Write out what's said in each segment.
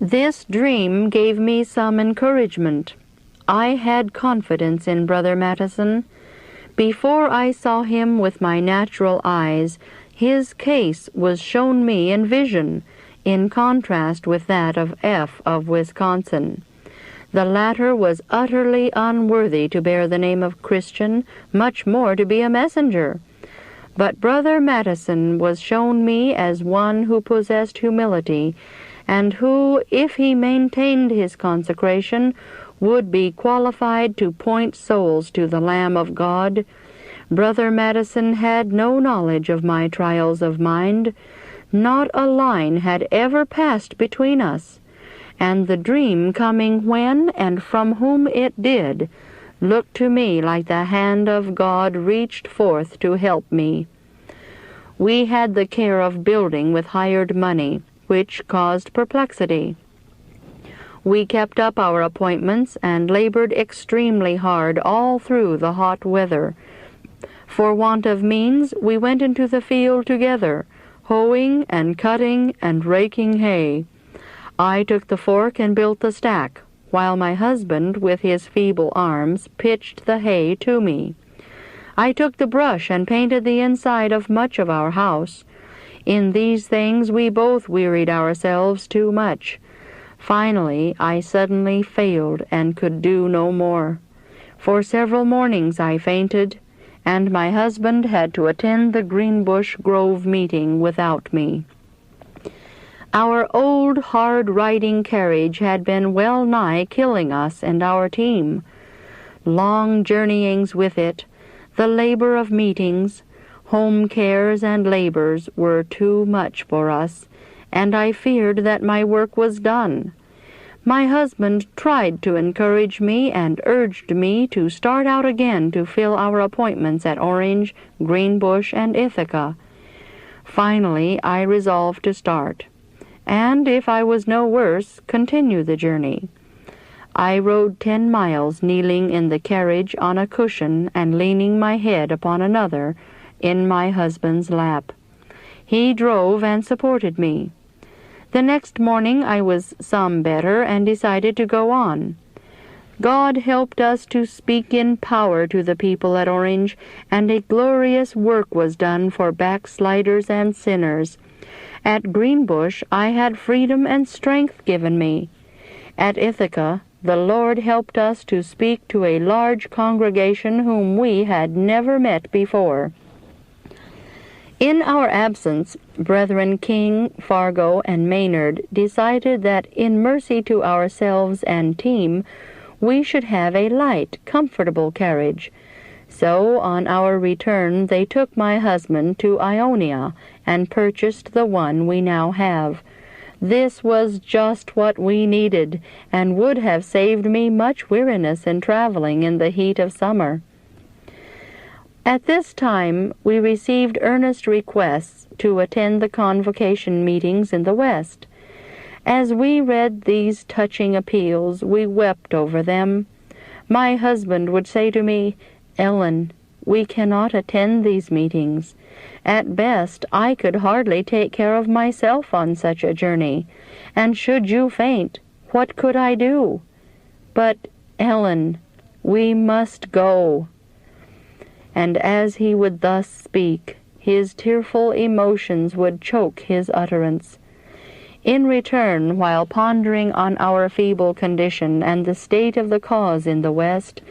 This dream gave me some encouragement. I had confidence in Brother Mattison. Before I saw him with my natural eyes, his case was shown me in vision, in contrast with that of F. of Wisconsin. The latter was utterly unworthy to bear the name of Christian, much more to be a messenger. But Brother Mattison was shown me as one who possessed humility, and who, if he maintained his consecration, would be qualified to point souls to the Lamb of God. Brother Mattison had no knowledge of my trials of mind. Not a line had ever passed between us, and the dream coming when and from whom it did, looked to me like the hand of God reached forth to help me. We had the care of building with hired money, which caused perplexity. We kept up our appointments and labored extremely hard all through the hot weather. For want of means, we went into the field together, hoeing and cutting and raking hay. I took the fork and built the stack, while my husband, with his feeble arms, pitched the hay to me. I took the brush and painted the inside of much of our house. In these things we both wearied ourselves too much. Finally, I suddenly failed and could do no more. For several mornings I fainted, and my husband had to attend the Greenbush Grove meeting without me. Our old hard-riding carriage had been well nigh killing us and our team. Long journeyings with it, the labor of meetings, home cares and labors were too much for us, and I feared that my work was done. My husband tried to encourage me and urged me to start out again to fill our appointments at Orange, Greenbush, and Ithaca. Finally, I resolved to start, and, if I was no worse, continue the journey. I rode 10 miles kneeling in the carriage on a cushion and leaning my head upon another in my husband's lap. He drove and supported me. The next morning I was some better and decided to go on. God helped us to speak in power to the people at Orange, and a glorious work was done for backsliders and sinners. At Greenbush I had freedom and strength given me. At Ithaca the Lord helped us to speak to a large congregation whom we had never met before. In our absence, Brethren King, Fargo, and Maynard decided that in mercy to ourselves and team, we should have a light, comfortable carriage. So on our return they took my husband to Ionia and purchased the one we now have. This was just what we needed, and would have saved me much weariness in traveling in the heat of summer. At this time we received earnest requests to attend the convocation meetings in the West. As we read these touching appeals, we wept over them. My husband would say to me, "Ellen, we cannot attend these meetings. At best, I could hardly take care of myself on such a journey, and should you faint, what could I do? But, Ellen, we must go." And as he would thus speak, his tearful emotions would choke his utterance. In return, while pondering on our feeble condition and the state of the cause in the West,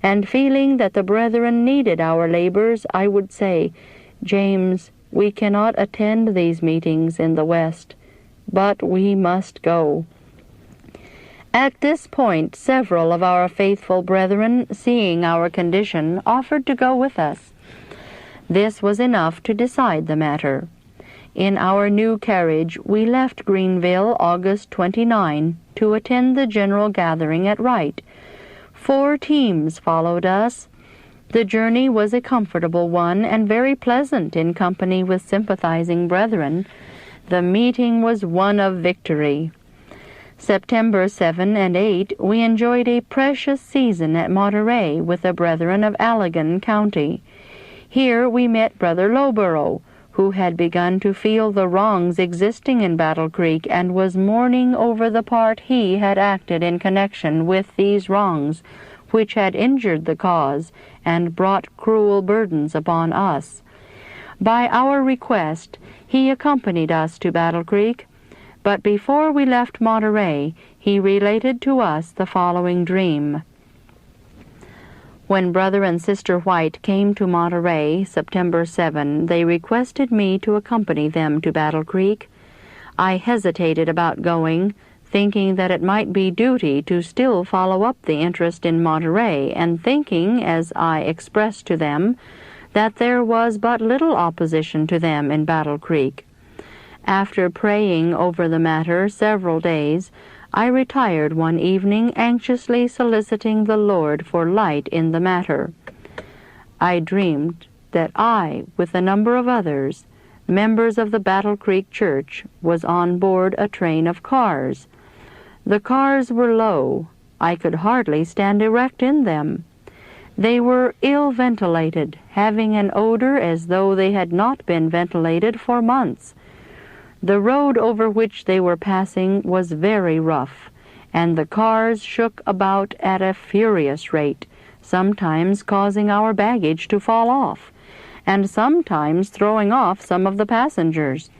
and feeling that the brethren needed our labors, I would say, "James, we cannot attend these meetings in the West, but we must go." At this point, several of our faithful brethren, seeing our condition, offered to go with us. This was enough to decide the matter. In our new carriage, we left Greenville August 29 to attend the general gathering at Wright. 4 teams followed us. The journey was a comfortable one and very pleasant in company with sympathizing brethren. The meeting was one of victory. September 7 and 8, we enjoyed a precious season at Monterey with the brethren of Allegan County. Here we met Brother Lowborough, who had begun to feel the wrongs existing in Battle Creek and was mourning over the part he had acted in connection with these wrongs, which had injured the cause and brought cruel burdens upon us. By our request, he accompanied us to Battle Creek, but before we left Monterey, he related to us the following dream. When Brother and Sister White came to Monterey, September 7, they requested me to accompany them to Battle Creek. I hesitated about going, thinking that it might be duty to still follow up the interest in Monterey, and thinking, as I expressed to them, that there was but little opposition to them in Battle Creek. After praying over the matter several days, I retired one evening anxiously soliciting the Lord for light in the matter. I dreamed that I, with a number of others, members of the Battle Creek Church, was on board a train of cars. The cars were low. I could hardly stand erect in them. They were ill-ventilated, having an odor as though they had not been ventilated for months. The road over which they were passing was very rough, and the cars shook about at a furious rate, sometimes causing our baggage to fall off, and sometimes throwing off some of the passengers.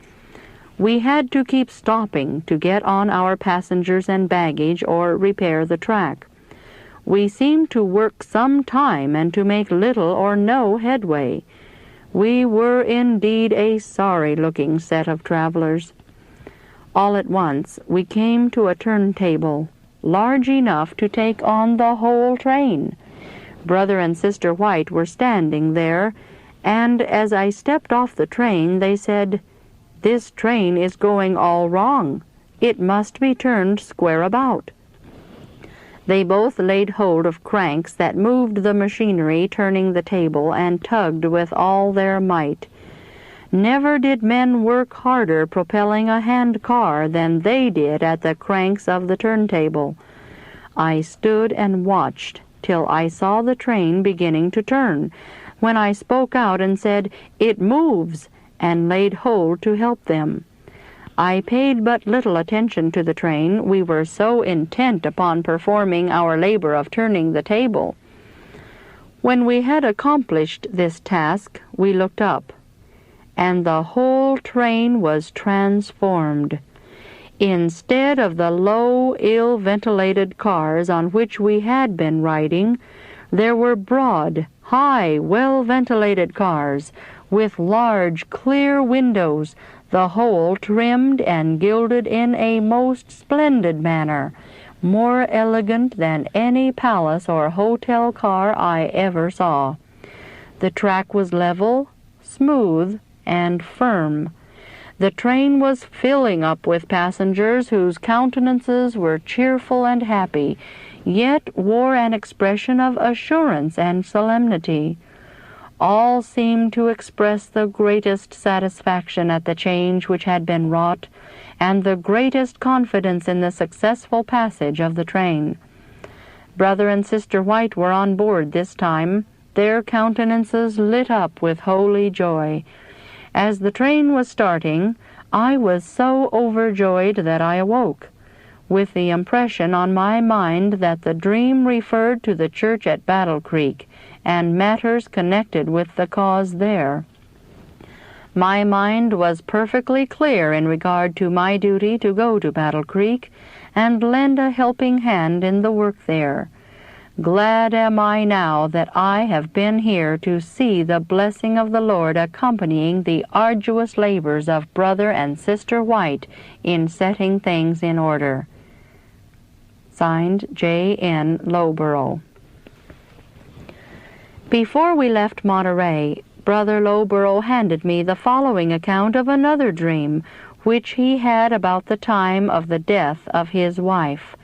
We had to keep stopping to get on our passengers and baggage or repair the track. We seemed to work some time and to make little or no headway. We were indeed a sorry-looking set of travelers. All at once we came to a turntable, large enough to take on the whole train. Brother and Sister White were standing there, and as I stepped off the train, they said, "This train is going all wrong. It must be turned square about." They both laid hold of cranks that moved the machinery turning the table and tugged with all their might. Never did men work harder propelling a hand car than they did at the cranks of the turntable. I stood and watched till I saw the train beginning to turn, when I spoke out and said, "It moves," and laid hold to help them. I paid but little attention to the train. We were so intent upon performing our labor of turning the table. When we had accomplished this task, we looked up, and the whole train was transformed. Instead of the low, ill-ventilated cars on which we had been riding, there were broad, high, well-ventilated cars, with large, clear windows, the whole trimmed and gilded in a most splendid manner, more elegant than any palace or hotel car I ever saw. The track was level, smooth, and firm. The train was filling up with passengers whose countenances were cheerful and happy, yet wore an expression of assurance and solemnity. All seemed to express the greatest satisfaction at the change which had been wrought, and the greatest confidence in the successful passage of the train. Brother and Sister White were on board this time, their countenances lit up with holy joy. As the train was starting, I was so overjoyed that I awoke, with the impression on my mind that the dream referred to the church at Battle Creek, and matters connected with the cause there. My mind was perfectly clear in regard to my duty to go to Battle Creek and lend a helping hand in the work there. Glad am I now that I have been here to see the blessing of the Lord accompanying the arduous labors of Brother and Sister White in setting things in order. Signed, J.N. Lowborough. Before we left Monterey, Brother Lowborough handed me the following account of another dream, which he had about the time of the death of his wife.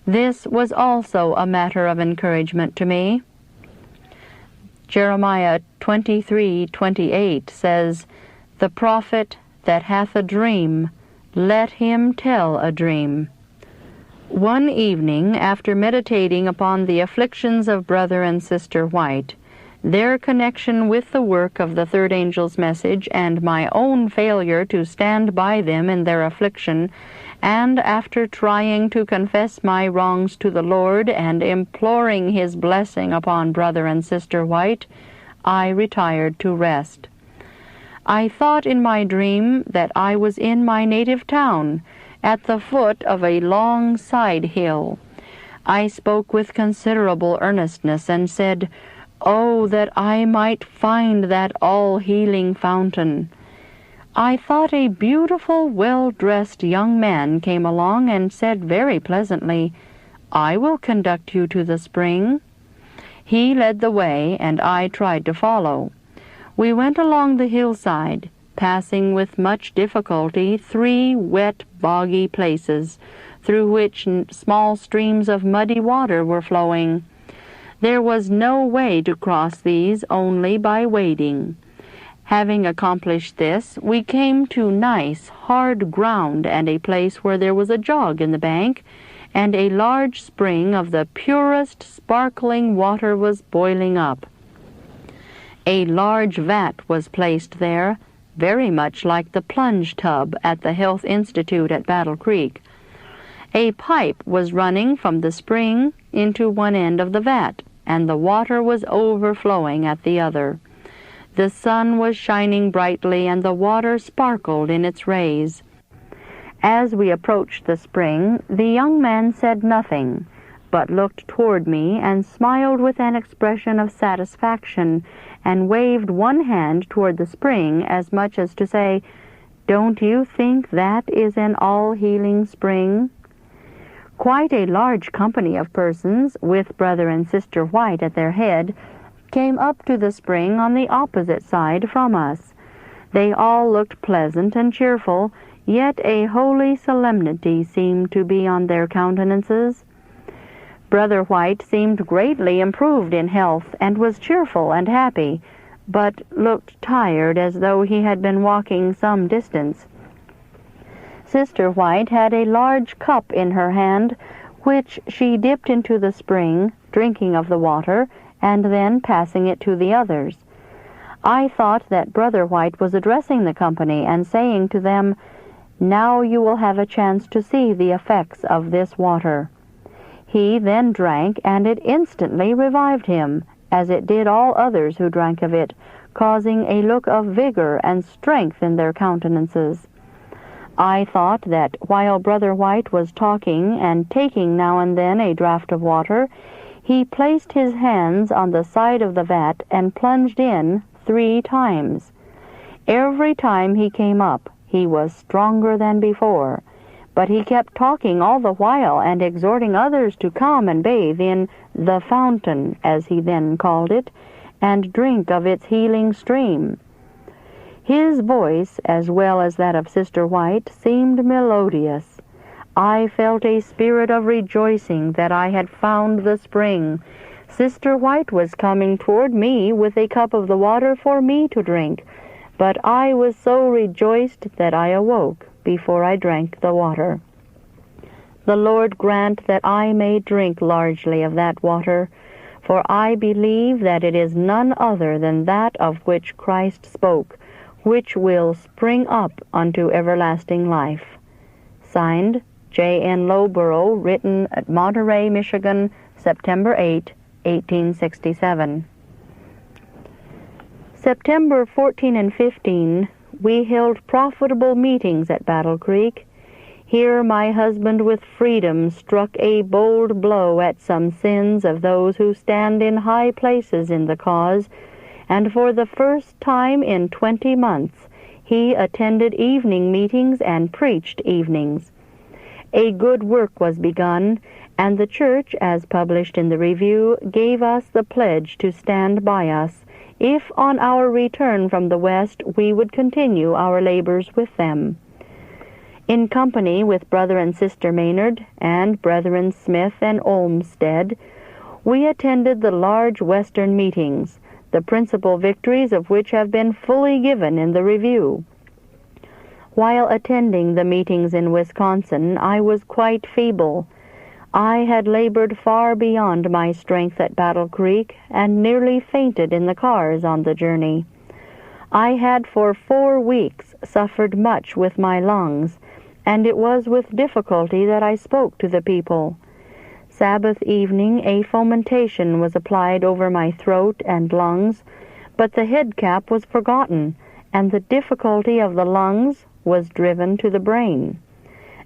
This was also a matter of encouragement to me. Jeremiah 23:28 says, "The prophet that hath a dream, let him tell a dream." One evening, after meditating upon the afflictions of Brother and Sister White, Their connection with the work of the third angel's message and my own failure to stand by them in their affliction, and after trying to confess my wrongs to the Lord and imploring His blessing upon Brother and Sister White, I retired to rest. I thought in my dream that I was in my native town, at the foot of a long side hill. I spoke with considerable earnestness and said, "Oh, that I might find that all-healing fountain." I thought a beautiful, well-dressed young man came along and said very pleasantly, "I will conduct you to the spring." He led the way, and I tried to follow. We went along the hillside, passing with much difficulty 3 wet, boggy places, through which small streams of muddy water were flowing. There was no way to cross these, only by wading. Having accomplished this, we came to nice, hard ground and a place where there was a jog in the bank, and a large spring of the purest, sparkling water was boiling up. A large vat was placed there, very much like the plunge tub at the Health Institute at Battle Creek. A pipe was running from the spring into one end of the vat, and the water was overflowing at the other. The sun was shining brightly, and the water sparkled in its rays. As we approached the spring, the young man said nothing, but looked toward me and smiled with an expression of satisfaction, and waved one hand toward the spring as much as to say, "Don't you think that is an all-healing spring?" Quite a large company of persons, with Brother and Sister White at their head, came up to the spring on the opposite side from us. They all looked pleasant and cheerful, yet a holy solemnity seemed to be on their countenances. Brother White seemed greatly improved in health, and was cheerful and happy, but looked tired as though he had been walking some distance. Sister White had a large cup in her hand, which she dipped into the spring, drinking of the water, and then passing it to the others. I thought that Brother White was addressing the company and saying to them, "Now you will have a chance to see the effects of this water." He then drank, and it instantly revived him, as it did all others who drank of it, causing a look of vigor and strength in their countenances. I thought that while Brother White was talking and taking now and then a draught of water, he placed his hands on the side of the vat and plunged in 3 times. Every time he came up, he was stronger than before, but he kept talking all the while and exhorting others to come and bathe in the fountain, as he then called it, and drink of its healing stream. His voice, as well as that of Sister White, seemed melodious. I felt a spirit of rejoicing that I had found the spring. Sister White was coming toward me with a cup of the water for me to drink, but I was so rejoiced that I awoke before I drank the water. The Lord grant that I may drink largely of that water, for I believe that it is none other than that of which Christ spoke, which will spring up unto everlasting life. Signed, J.N. Lowborough, written at Monterey, Michigan, September 8, 1867. September 14 and 15, we held profitable meetings at Battle Creek. Here my husband with freedom struck a bold blow at some sins of those who stand in high places in the cause, and for the first time in 20 months he attended evening meetings and preached evenings. A good work was begun, and the church, as published in the Review, gave us the pledge to stand by us, if on our return from the West we would continue our labors with them. In company with Brother and Sister Maynard and Brethren Smith and Olmsted, we attended the large Western meetings, the principal victories of which have been fully given in the Review. While attending the meetings in Wisconsin, I was quite feeble. I had labored far beyond my strength at Battle Creek and nearly fainted in the cars on the journey. I had for 4 weeks suffered much with my lungs, and it was with difficulty that I spoke to the people. Sabbath evening a fomentation was applied over my throat and lungs, but the head cap was forgotten, and the difficulty of the lungs was driven to the brain.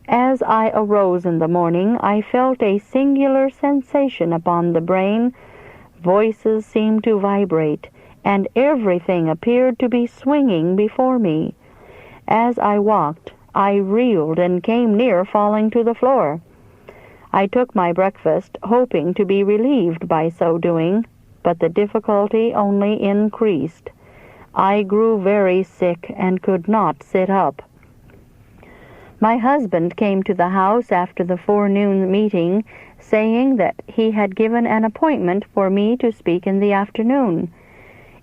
As I arose in the morning, I felt a singular sensation upon the brain. Voices seemed to vibrate, and everything appeared to be swinging before me. As I walked, I reeled and came near falling to the floor. I took my breakfast, hoping to be relieved by so doing, but the difficulty only increased. I grew very sick and could not sit up. My husband came to the house after the forenoon meeting, saying that he had given an appointment for me to speak in the afternoon.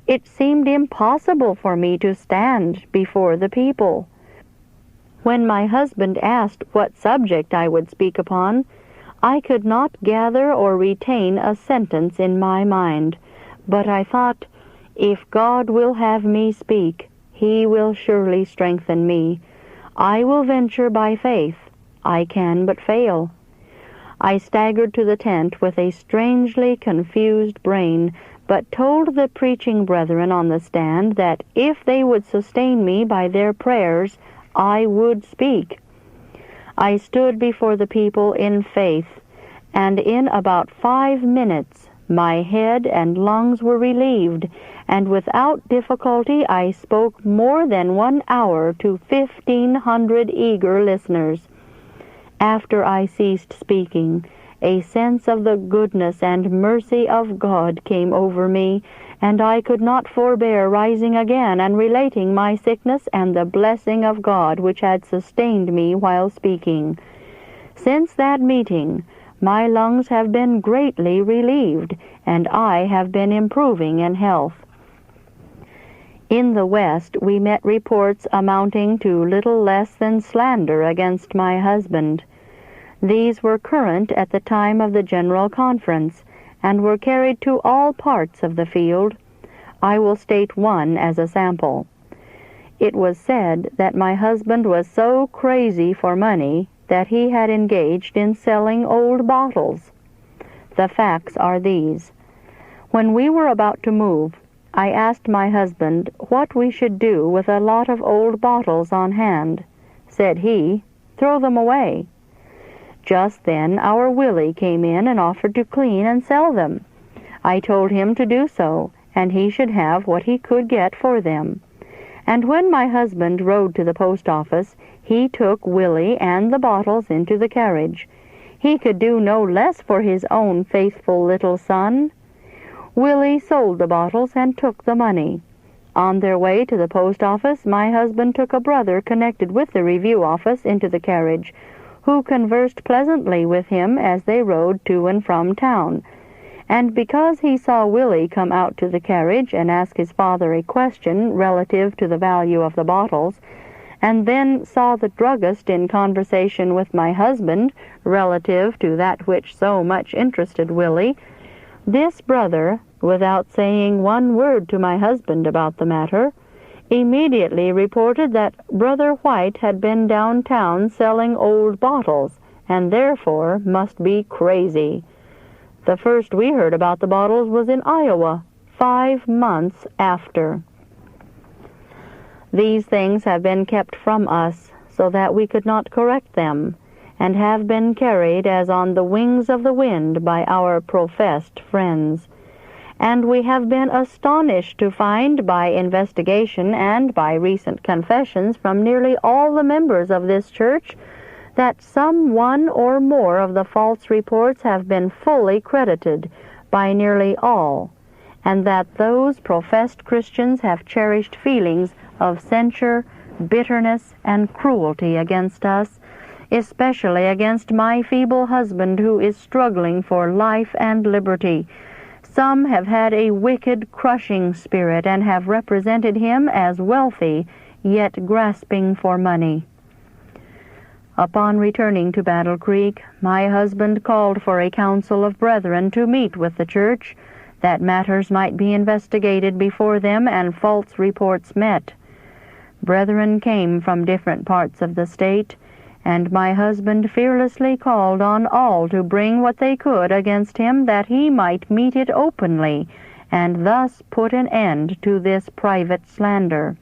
It seemed impossible for me to stand before the people. When my husband asked what subject I would speak upon, I could not gather or retain a sentence in my mind, but I thought, if God will have me speak, He will surely strengthen me. I will venture by faith. I can but fail. I staggered to the tent with a strangely confused brain, but told the preaching brethren on the stand that if they would sustain me by their prayers, I would speak. I stood before the people in faith, and in about 5 minutes my head and lungs were relieved, and without difficulty I spoke more than 1 hour to 1,500 eager listeners. After I ceased speaking, a sense of the goodness and mercy of God came over me, and I could not forbear rising again and relating my sickness and the blessing of God which had sustained me while speaking. Since that meeting, my lungs have been greatly relieved, and I have been improving in health. In the West, we met reports amounting to little less than slander against my husband. These were current at the time of the General Conference, and were carried to all parts of the field. I will state one as a sample. It was said that my husband was so crazy for money that he had engaged in selling old bottles. The facts are these. When we were about to move, I asked my husband what we should do with a lot of old bottles on hand. Said he, "Throw them away." Just then our Willie came in and offered to clean and sell them. I told him to do so, and he should have what he could get for them. And when my husband rode to the post office, he took Willie and the bottles into the carriage. He could do no less for his own faithful little son. Willie sold the bottles and took the money. On their way to the post office, my husband took a brother connected with the review office into the carriage, who conversed pleasantly with him as they rode to and from town. And because he saw Willie come out to the carriage and ask his father a question relative to the value of the bottles, and then saw the druggist in conversation with my husband relative to that which so much interested Willie, this brother, without saying one word to my husband about the matter, immediately reported that Brother White had been downtown selling old bottles, and therefore must be crazy. The first we heard about the bottles was in Iowa, 5 months after. These things have been kept from us, so that we could not correct them, and have been carried as on the wings of the wind by our professed friends. And we have been astonished to find by investigation and by recent confessions from nearly all the members of this church that some one or more of the false reports have been fully credited by nearly all, and that those professed Christians have cherished feelings of censure, bitterness, and cruelty against us, especially against my feeble husband who is struggling for life and liberty. Some have had a wicked, crushing spirit and have represented him as wealthy, yet grasping for money. Upon returning to Battle Creek, my husband called for a council of brethren to meet with the church, that matters might be investigated before them and false reports met. Brethren came from different parts of the state, and my husband fearlessly called on all to bring what they could against him, that he might meet it openly, and thus put an end to this private slander.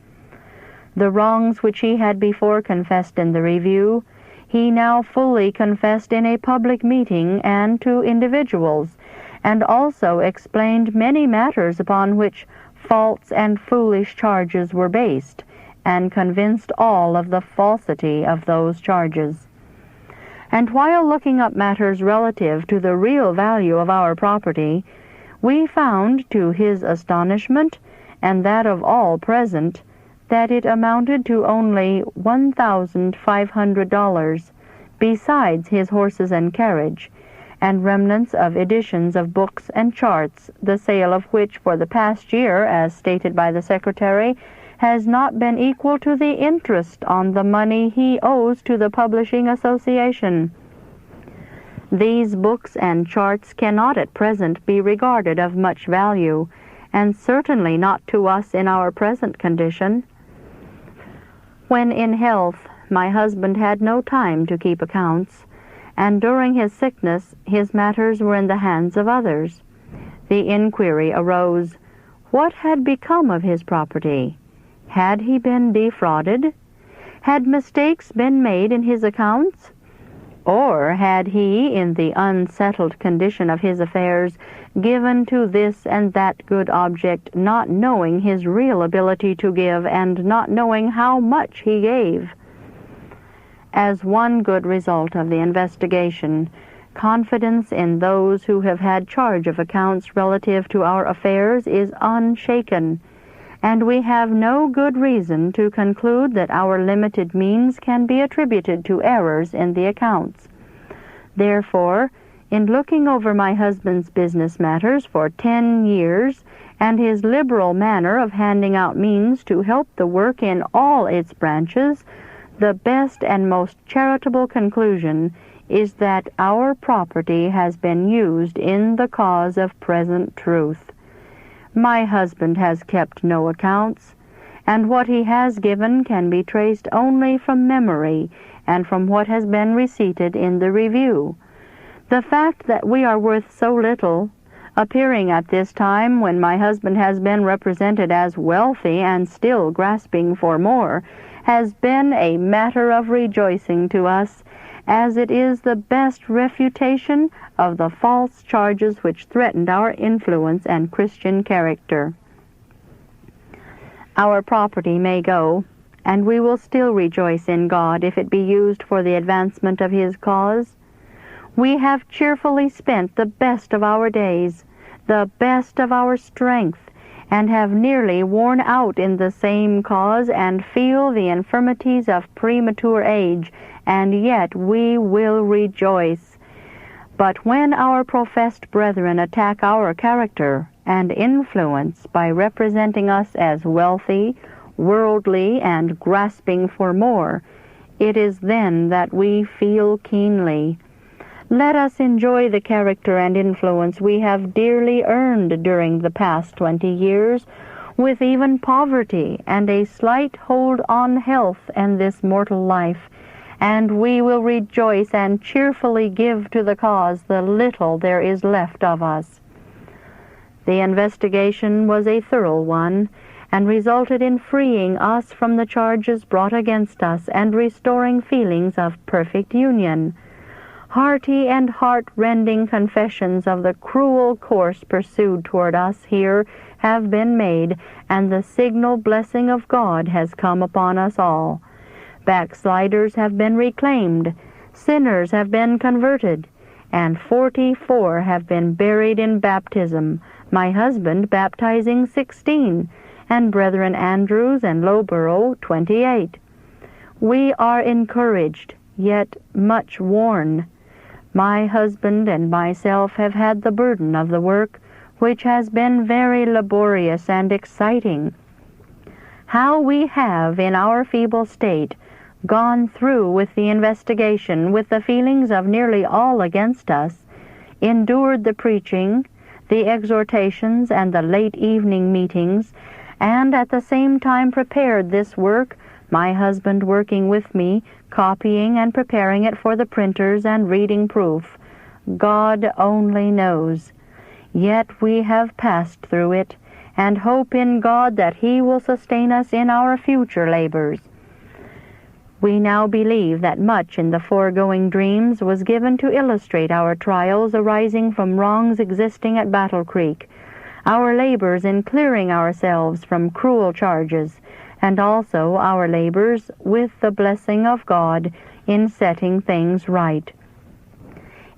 The wrongs which he had before confessed in the review, he now fully confessed in a public meeting and to individuals, and also explained many matters upon which false and foolish charges were based, and convinced all of the falsity of those charges. And while looking up matters relative to the real value of our property, we found, to his astonishment, and that of all present, that it amounted to only $1,500, besides his horses and carriage, and remnants of editions of books and charts, the sale of which for the past year, as stated by the Secretary, has not been equal to the interest on the money he owes to the Publishing Association. These books and charts cannot at present be regarded of much value, and certainly not to us in our present condition. When in health, my husband had no time to keep accounts, and during his sickness his matters were in the hands of others. The inquiry arose, what had become of his property? Had he been defrauded? Had mistakes been made in his accounts? Or had he, in the unsettled condition of his affairs, given to this and that good object, not knowing his real ability to give, and not knowing how much he gave? As one good result of the investigation, confidence in those who have had charge of accounts relative to our affairs is unshaken, and we have no good reason to conclude that our limited means can be attributed to errors in the accounts. Therefore, in looking over my husband's business matters for 10 years, and his liberal manner of handing out means to help the work in all its branches, the best and most charitable conclusion is that our property has been used in the cause of present truth. My husband has kept no accounts, and what he has given can be traced only from memory and from what has been receipted in the review. The fact that we are worth so little, appearing at this time when my husband has been represented as wealthy and still grasping for more, has been a matter of rejoicing to us, as it is the best refutation of the false charges which threatened our influence and Christian character. Our property may go, and we will still rejoice in God if it be used for the advancement of His cause. We have cheerfully spent the best of our days, the best of our strength, and have nearly worn out in the same cause, and feel the infirmities of premature age, and yet we will rejoice. But when our professed brethren attack our character and influence by representing us as wealthy, worldly, and grasping for more, it is then that we feel keenly. Let us enjoy the character and influence we have dearly earned during the past 20 years, with even poverty and a slight hold on health and this mortal life, and we will rejoice and cheerfully give to the cause the little there is left of us. The investigation was a thorough one, and resulted in freeing us from the charges brought against us and restoring feelings of perfect union. Hearty and heart-rending confessions of the cruel course pursued toward us here have been made, and the signal blessing of God has come upon us all. Backsliders have been reclaimed, sinners have been converted, and 44 have been buried in baptism, my husband baptizing 16, and Brethren Andrews and Lowborough 28. We are encouraged, yet much worn. My husband and myself have had the burden of the work, which has been very laborious and exciting. How we have, in our feeble state, gone through with the investigation with the feelings of nearly all against us, endured the preaching, the exhortations, and the late evening meetings, and at the same time prepared this work, my husband working with me, copying and preparing it for the printers and reading proof. God only knows. Yet we have passed through it, and hope in God that He will sustain us in our future labors. We now believe that much in the foregoing dreams was given to illustrate our trials arising from wrongs existing at Battle Creek, our labors in clearing ourselves from cruel charges, and also our labors with the blessing of God in setting things right.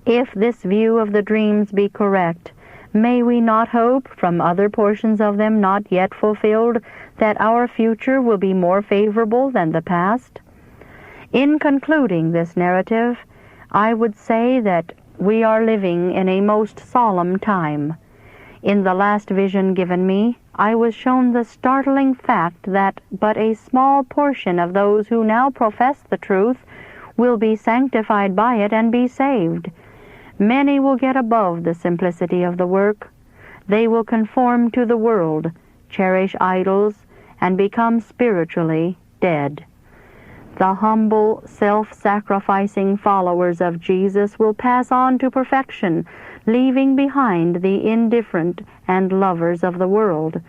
If this view of the dreams be correct, may we not hope, from other portions of them not yet fulfilled, that our future will be more favorable than the past? In concluding this narrative, I would say that we are living in a most solemn time. In the last vision given me, I was shown the startling fact that but a small portion of those who now profess the truth will be sanctified by it and be saved. Many will get above the simplicity of the work. They will conform to the world, cherish idols, and become spiritually dead. The humble, self-sacrificing followers of Jesus will pass on to perfection, leaving behind the indifferent and lovers of the world.